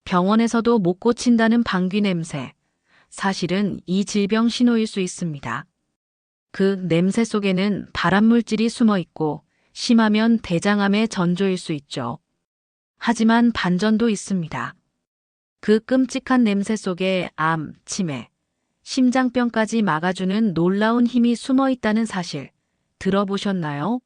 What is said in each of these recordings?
병원에서도 못 고친다는 방귀 냄새. 사실은 이 질병 신호일 수 있습니다. 그 냄새 속에는 발암물질이 숨어 있고 심하면 대장암의 전조일 수 있죠. 하지만 반전도 있습니다. 그 끔찍한 냄새 속에 암, 치매, 심장병까지 막아주는 놀라운 힘이 숨어 있다는 사실 들어보셨나요?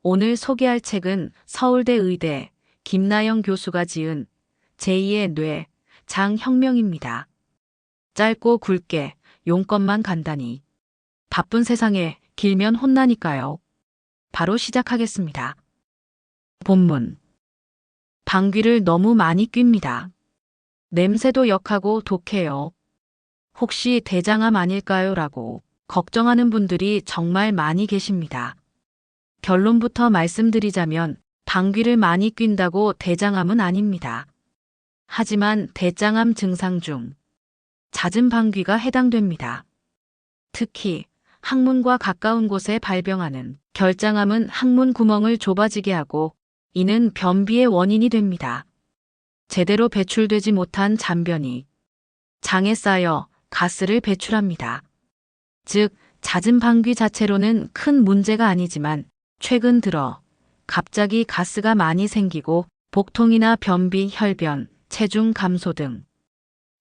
오늘 소개할 책은 서울대 의대 김나영 교수가 지은 제2의 뇌, 장혁명입니다. 짧고 굵게 용건만 간단히. 바쁜 세상에 길면 혼나니까요. 바로 시작하겠습니다. 본문. 방귀를 너무 많이 낍니다. 냄새도 역하고 독해요. 혹시 대장암 아닐까요? 라고 걱정하는 분들이 정말 많이 계십니다. 결론부터 말씀드리자면 방귀를 많이 낀다고 대장암은 아닙니다. 하지만 대장암 증상 중 잦은 방귀가 해당됩니다. 특히 항문과 가까운 곳에 발병하는 결장암은 항문 구멍을 좁아지게 하고 이는 변비의 원인이 됩니다. 제대로 배출되지 못한 잔변이 장에 쌓여 가스를 배출합니다. 즉, 잦은 방귀 자체로는 큰 문제가 아니지만 최근 들어 갑자기 가스가 많이 생기고 복통이나 변비, 혈변, 체중 감소 등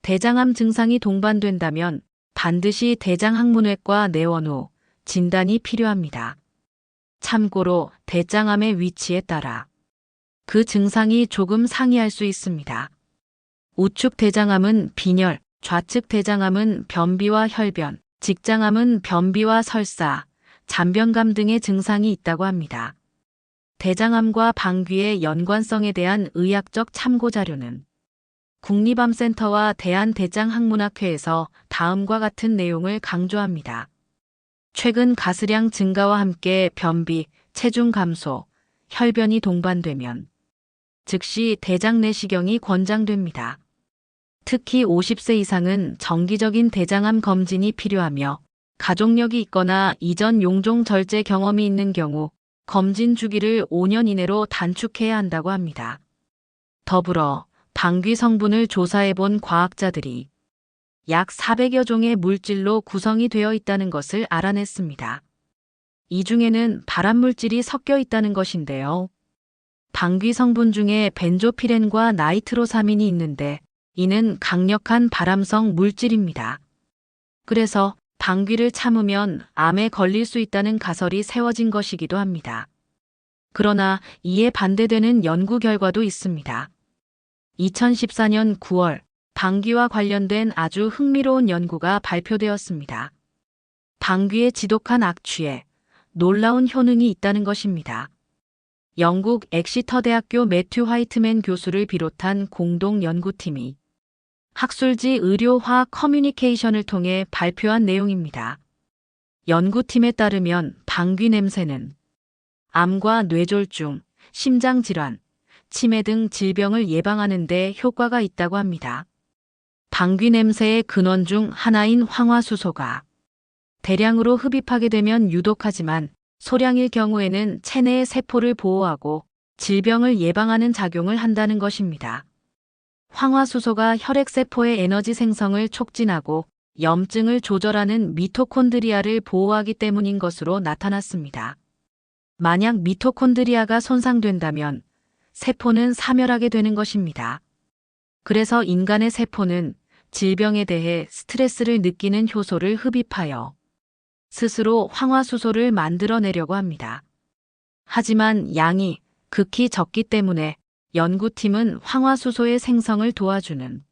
대장암 증상이 동반된다면 반드시 대장학문외과 내원 후 진단이 필요합니다. 참고로 대장암의 위치에 따라 그 증상이 조금 상이할 수 있습니다. 우측 대장암은 빈혈, 좌측 대장암은 변비와 혈변, 직장암은 변비와 설사, 잔변감 등의 증상이 있다고 합니다. 대장암과 방귀의 연관성에 대한 의학적 참고 자료는 국립암센터와 대한대장학문학회에서 다음과 같은 내용을 강조합니다. 최근 가스량 증가와 함께 변비, 체중 감소, 혈변이 동반되면 즉시 대장 내시경이 권장됩니다. 특히 50세 이상은 정기적인 대장암 검진이 필요하며 가족력이 있거나 이전 용종 절제 경험이 있는 경우 검진 주기를 5년 이내로 단축해야 한다고 합니다. 더불어 방귀 성분을 조사해본 과학자들이 약 400여 종의 물질로 구성이 되어 있다는 것을 알아냈습니다. 이 중에는 발암물질이 섞여 있다는 것인데요. 방귀 성분 중에 벤조피렌과 나이트로사민이 있는데 이는 강력한 발암성 물질입니다. 그래서 방귀를 참으면 암에 걸릴 수 있다는 가설이 세워진 것이기도 합니다. 그러나 이에 반대되는 연구 결과도 있습니다. 2014년 9월 방귀와 관련된 아주 흥미로운 연구가 발표되었습니다. 방귀의 지독한 악취에 놀라운 효능이 있다는 것입니다. 영국 엑시터 대학교 매튜 화이트맨 교수를 비롯한 공동 연구팀이 학술지 의료화학 커뮤니케이션을 통해 발표한 내용입니다. 연구팀에 따르면 방귀 냄새는 암과 뇌졸중, 심장질환, 치매 등 질병을 예방하는 데 효과가 있다고 합니다. 방귀 냄새의 근원 중 하나인 황화수소가 대량으로 흡입하게 되면 유독하지만 소량일 경우에는 체내의 세포를 보호하고 질병을 예방하는 작용을 한다는 것입니다. 황화수소가 혈액세포의 에너지 생성을 촉진하고 염증을 조절하는 미토콘드리아를 보호하기 때문인 것으로 나타났습니다. 만약 미토콘드리아가 손상된다면 세포는 사멸하게 되는 것입니다. 그래서 인간의 세포는 질병에 대해 스트레스를 느끼는 효소를 흡입하여 스스로 황화수소를 만들어내려고 합니다. 하지만 양이 극히 적기 때문에 연구팀은 황화수소의 생성을 도와주는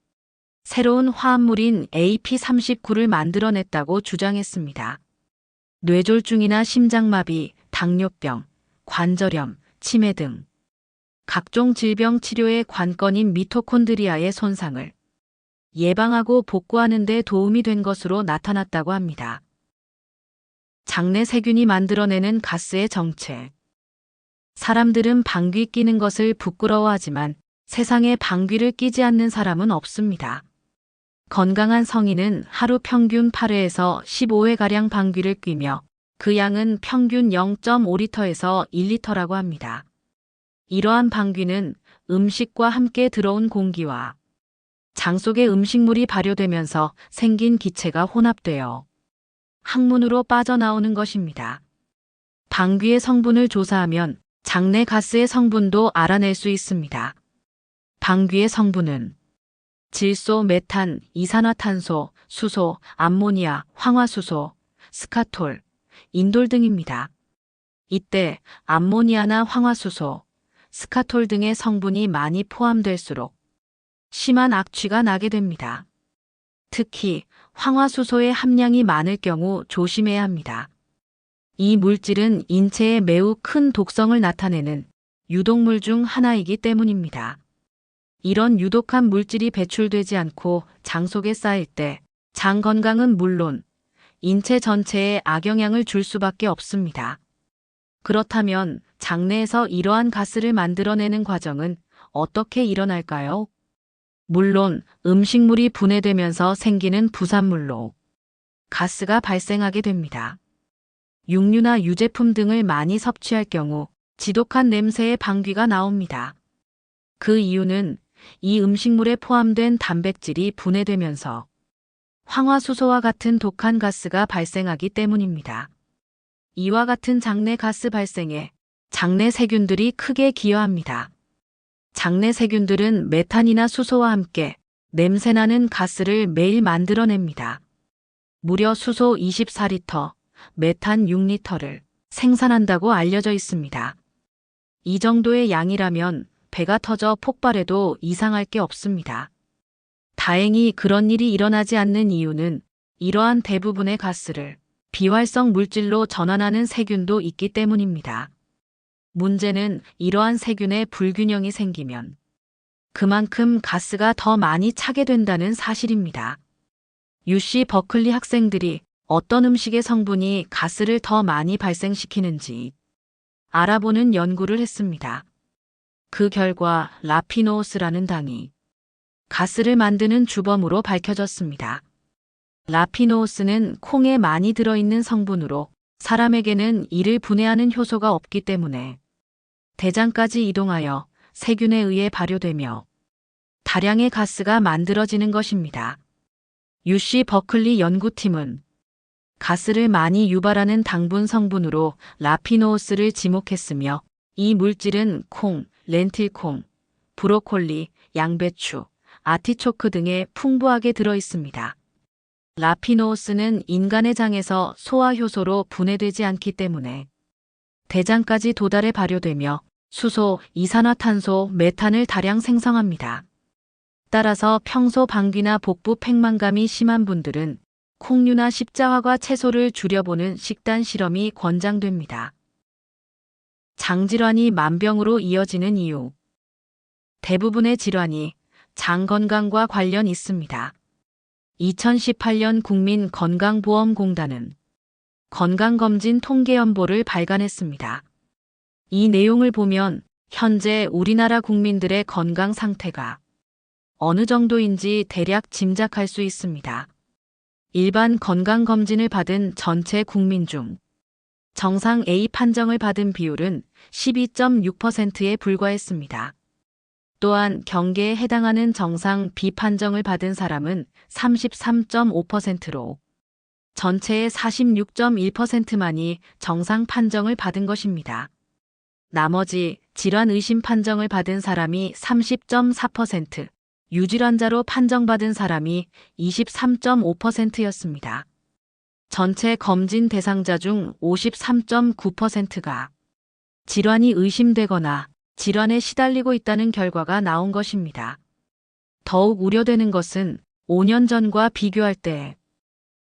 새로운 화합물인 AP39를 만들어냈다고 주장했습니다. 뇌졸중이나 심장마비, 당뇨병, 관절염, 치매 등 각종 질병 치료의 관건인 미토콘드리아의 손상을 예방하고 복구하는 데 도움이 된 것으로 나타났다고 합니다. 장내 세균이 만들어내는 가스의 정체. 사람들은 방귀 뀌는 것을 부끄러워하지만 세상에 방귀를 뀌지 않는 사람은 없습니다. 건강한 성인은 하루 평균 8회에서 15회가량 방귀를 뀌며 그 양은 평균 0.5리터에서 1리터라고 합니다. 이러한 방귀는 음식과 함께 들어온 공기와 장 속의 음식물이 발효되면서 생긴 기체가 혼합되어 항문으로 빠져나오는 것입니다. 방귀의 성분을 조사하면 장내 가스의 성분도 알아낼 수 있습니다. 방귀의 성분은 질소, 메탄, 이산화탄소, 수소, 암모니아, 황화수소, 스카톨, 인돌 등입니다. 이때 암모니아나 황화수소, 스카톨 등의 성분이 많이 포함될수록 심한 악취가 나게 됩니다. 특히 황화수소의 함량이 많을 경우 조심해야 합니다. 이 물질은 인체에 매우 큰 독성을 나타내는 유독물 중 하나이기 때문입니다. 이런 유독한 물질이 배출되지 않고 장 속에 쌓일 때 장 건강은 물론 인체 전체에 악영향을 줄 수밖에 없습니다. 그렇다면 장내에서 이러한 가스를 만들어내는 과정은 어떻게 일어날까요? 물론 음식물이 분해되면서 생기는 부산물로 가스가 발생하게 됩니다. 육류나 유제품 등을 많이 섭취할 경우 지독한 냄새의 방귀가 나옵니다. 그 이유는 이 음식물에 포함된 단백질이 분해되면서 황화수소와 같은 독한 가스가 발생하기 때문입니다. 이와 같은 장내 가스 발생에 장내 세균들이 크게 기여합니다. 장내 세균들은 메탄이나 수소와 함께 냄새나는 가스를 매일 만들어냅니다. 무려 수소 24리터, 메탄 6리터를 생산한다고 알려져 있습니다. 이 정도의 양이라면 배가 터져 폭발해도 이상할 게 없습니다. 다행히 그런 일이 일어나지 않는 이유는 이러한 대부분의 가스를 비활성 물질로 전환하는 세균도 있기 때문입니다. 문제는 이러한 세균의 불균형이 생기면 그만큼 가스가 더 많이 차게 된다는 사실입니다. UC 버클리 학생들이 어떤 음식의 성분이 가스를 더 많이 발생시키는지 알아보는 연구를 했습니다. 그 결과 라피노스라는 당이 가스를 만드는 주범으로 밝혀졌습니다. 라피노스는 콩에 많이 들어있는 성분으로 사람에게는 이를 분해하는 효소가 없기 때문에 대장까지 이동하여 세균에 의해 발효되며 다량의 가스가 만들어지는 것입니다. UC 버클리 연구팀은 가스를 많이 유발하는 당분 성분으로 라피노스를 지목했으며 이 물질은 콩, 렌틸콩, 브로콜리, 양배추, 아티초크 등에 풍부하게 들어 있습니다. 라피노스는 인간의 장에서 소화효소로 분해되지 않기 때문에 대장까지 도달해 발효되며 수소, 이산화탄소, 메탄을 다량 생성합니다. 따라서 평소 방귀나 복부 팽만감이 심한 분들은 콩류나 십자화과 채소를 줄여보는 식단 실험이 권장됩니다. 장질환이 만병으로 이어지는 이유. 대부분의 질환이 장 건강과 관련 있습니다. 2018년 국민건강보험공단은 건강검진 통계연보를 발간했습니다. 이 내용을 보면 현재 우리나라 국민들의 건강 상태가 어느 정도인지 대략 짐작할 수 있습니다. 일반 건강검진을 받은 전체 국민 중 정상 A 판정을 받은 비율은 12.6%에 불과했습니다. 또한 경계에 해당하는 정상 B 판정을 받은 사람은 33.5%로 전체의 46.1%만이 정상 판정을 받은 것입니다. 나머지 질환 의심 판정을 받은 사람이 30.4%, 유질환자로 판정받은 사람이 23.5%였습니다. 전체 검진 대상자 중 53.9%가 질환이 의심되거나 질환에 시달리고 있다는 결과가 나온 것입니다. 더욱 우려되는 것은 5년 전과 비교할 때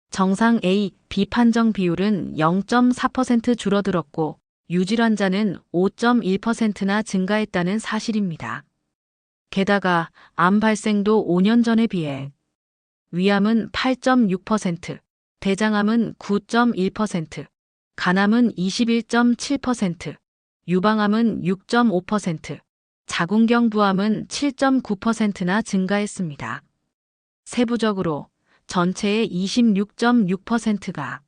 정상 A, B 판정 비율은 0.4% 줄어들었고 유질환자는 5.1%나 증가했다는 사실입니다. 게다가 암 발생도 5년 전에 비해 위암은 8.6%, 대장암은 9.1%, 간암은 21.7%, 유방암은 6.5%, 자궁경부암은 7.9%나 증가했습니다. 세부적으로 전체의 26.6%가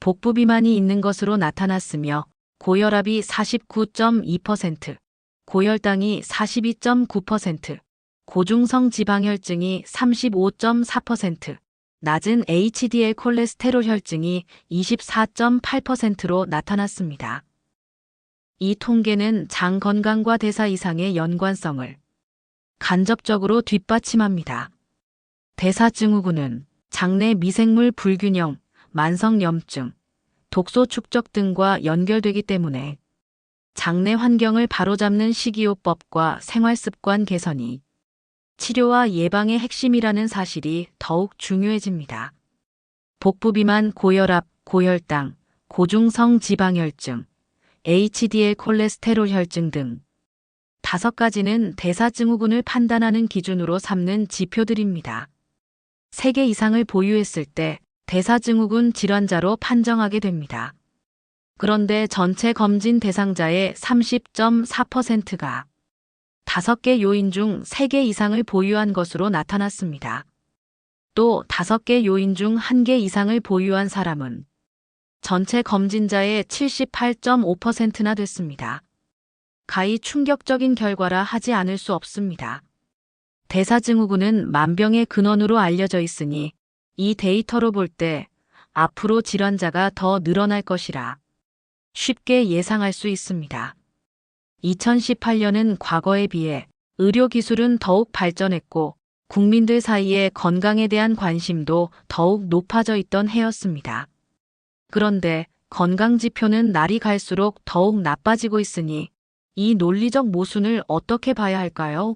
복부 비만이 있는 것으로 나타났으며 고혈압이 49.2%, 고혈당이 42.9%, 고중성 지방혈증이 35.4%, 낮은 HDL 콜레스테롤 혈증이 24.8%로 나타났습니다. 이 통계는 장 건강과 대사 이상의 연관성을 간접적으로 뒷받침합니다. 대사증후군은 장내 미생물 불균형, 만성염증, 독소 축적 등과 연결되기 때문에 장내 환경을 바로잡는 식이요법과 생활습관 개선이 치료와 예방의 핵심이라는 사실이 더욱 중요해집니다. 복부비만, 고혈압, 고혈당, 고중성 지방혈증, HDL 콜레스테롤 혈증 등 5가지는 대사증후군을 판단하는 기준으로 삼는 지표들입니다. 3개 이상을 보유했을 때 대사증후군 질환자로 판정하게 됩니다. 그런데 전체 검진 대상자의 30.4%가 5개 요인 중 3개 이상을 보유한 것으로 나타났습니다. 또 5개 요인 중 1개 이상을 보유한 사람은 전체 검진자의 78.5%나 됐습니다. 가히 충격적인 결과라 하지 않을 수 없습니다. 대사증후군은 만병의 근원으로 알려져 있으니 이 데이터로 볼 때 앞으로 질환자가 더 늘어날 것이라 쉽게 예상할 수 있습니다. 2018년은 과거에 비해 의료기술은 더욱 발전했고 국민들 사이에 건강에 대한 관심도 더욱 높아져 있던 해였습니다. 그런데 건강지표는 날이 갈수록 더욱 나빠지고 있으니 이 논리적 모순을 어떻게 봐야 할까요?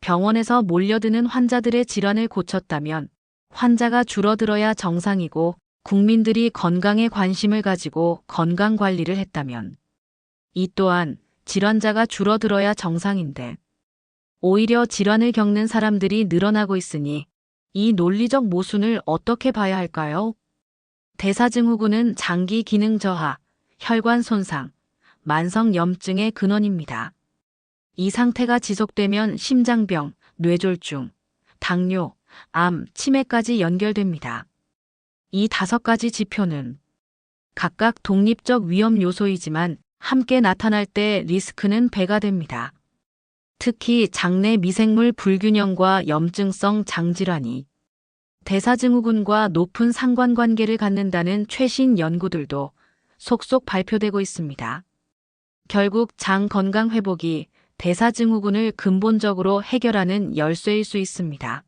병원에서 몰려드는 환자들의 질환을 고쳤다면 환자가 줄어들어야 정상이고 국민들이 건강에 관심을 가지고 건강관리를 했다면 이 또한 질환자가 줄어들어야 정상인데 오히려 질환을 겪는 사람들이 늘어나고 있으니 이 논리적 모순을 어떻게 봐야 할까요? 대사증후군은 장기 기능 저하, 혈관 손상, 만성염증의 근원입니다. 이 상태가 지속되면 심장병, 뇌졸중, 당뇨, 암, 치매까지 연결됩니다. 이 5가지 지표는 각각 독립적 위험 요소이지만 함께 나타날 때 리스크는 배가 됩니다. 특히 장내 미생물 불균형과 염증성 장질환이 대사증후군과 높은 상관관계를 갖는다는 최신 연구들도 속속 발표되고 있습니다. 결국 장 건강 회복이 대사증후군을 근본적으로 해결하는 열쇠일 수 있습니다.